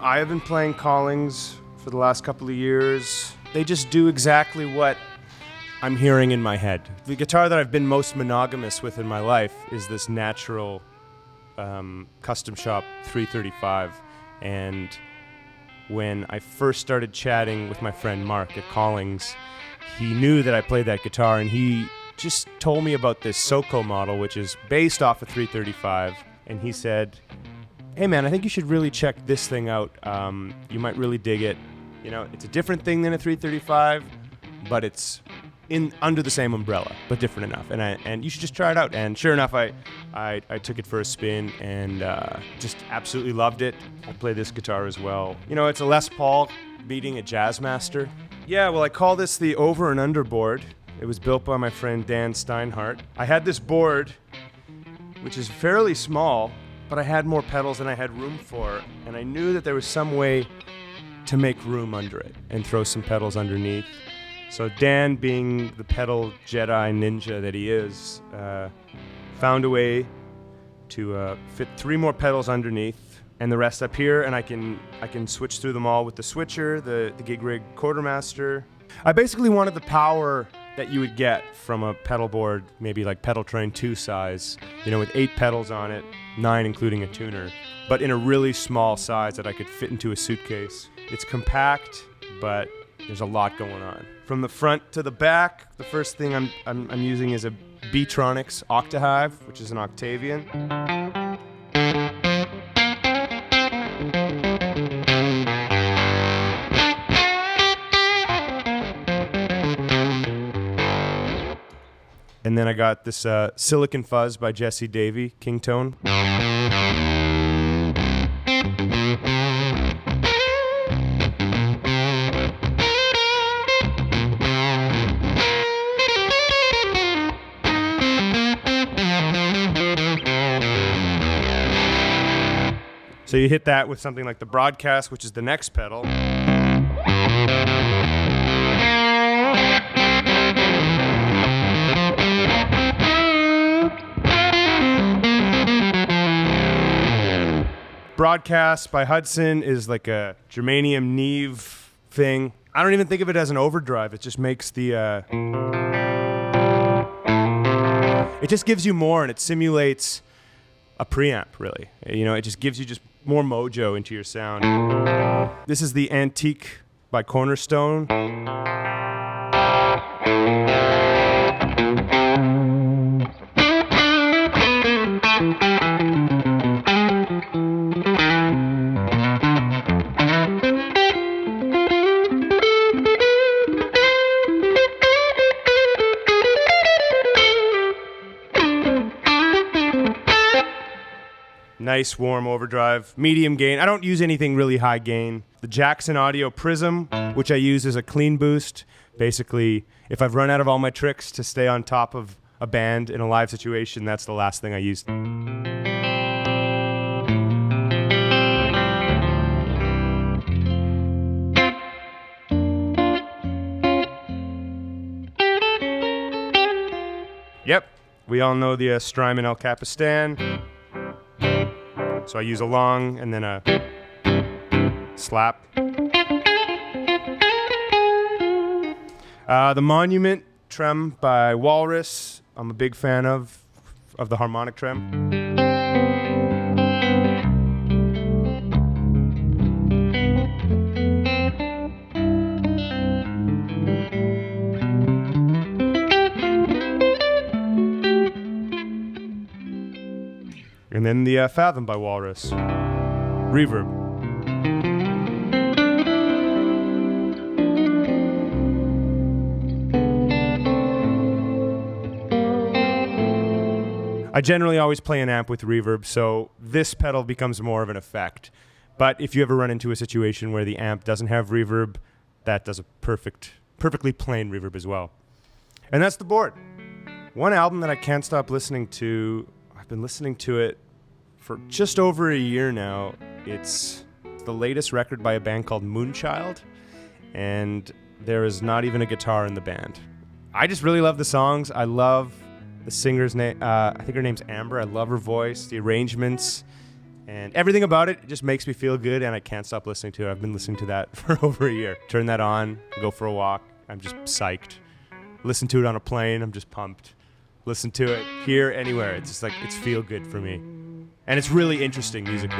I have been playing Collings for the last couple of years. They just do exactly what I'm hearing in my head. The guitar that I've been most monogamous with in my life is this natural custom shop 335. And when I first started chatting with my friend Mark at Collings, he knew that I played that guitar, and he just told me about this Soko model, which is based off a 335. And he said, hey man, I think you should really check this thing out. You might really dig it. You know, it's a different thing than a 335, but it's under the same umbrella, but different enough. And you should just try it out. And sure enough, I took it for a spin and just absolutely loved it. I play this guitar as well. You know, it's a Les Paul beating a Jazzmaster. Yeah, well, I call this the over and under board. It was built by my friend Dan Steinhardt. I had this board, which is fairly small, but I had more pedals than I had room for, and I knew that there was some way to make room under it and throw some pedals underneath. So Dan, being the pedal Jedi ninja that he is, found a way to fit 3 more pedals underneath and the rest up here, and I can switch through them all with the switcher, the Gig Rig Quartermaster. I basically wanted the power that you would get from a pedal board, maybe like Pedal Train 2 size, you know, with 8 pedals on it, 9 including a tuner, but in a really small size that I could fit into a suitcase. It's compact, but there's a lot going on. From the front to the back, the first thing I'm using is a B-Tronics Octave, which is an Octavian. And then I got this Silicon Fuzz by Jesse Davey, King Tone. So you hit that with something like the Broadcast, which is the next pedal. Broadcast by Hudson is like a germanium Neve thing. I don't even think of it as an overdrive. It just makes the... it just gives you more, and it simulates a preamp, really. You know, it just gives you just more mojo into your sound. This is the Antique by Cornerstone. Nice warm overdrive, medium gain. I don't use anything really high gain. The Jackson Audio Prism, which I use as a clean boost. Basically, if I've run out of all my tricks to stay on top of a band in a live situation, that's the last thing I use. Yep, we all know the Strymon El Capistan. So I use a long and then a slap. The Monument Trem by Walrus, I'm a big fan of the harmonic trem. And then the Fathom by Walrus. Reverb. I generally always play an amp with reverb, so this pedal becomes more of an effect. But if you ever run into a situation where the amp doesn't have reverb, that does a perfectly plain reverb as well. And that's the board. One album that I can't stop listening to, I've been listening to it for just over a year now. It's the latest record by a band called Moonchild, and there is not even a guitar in the band. I just really love the songs. I love the singer's name. I think her name's Amber. I love her voice, the arrangements. And everything about it just makes me feel good, and I can't stop listening to it. I've been listening to that for over a year. Turn that on, go for a walk, I'm just psyched. Listen to it on a plane, I'm just pumped. Listen to it here, anywhere. It's just like, it's feel good for me. And it's really interesting musically.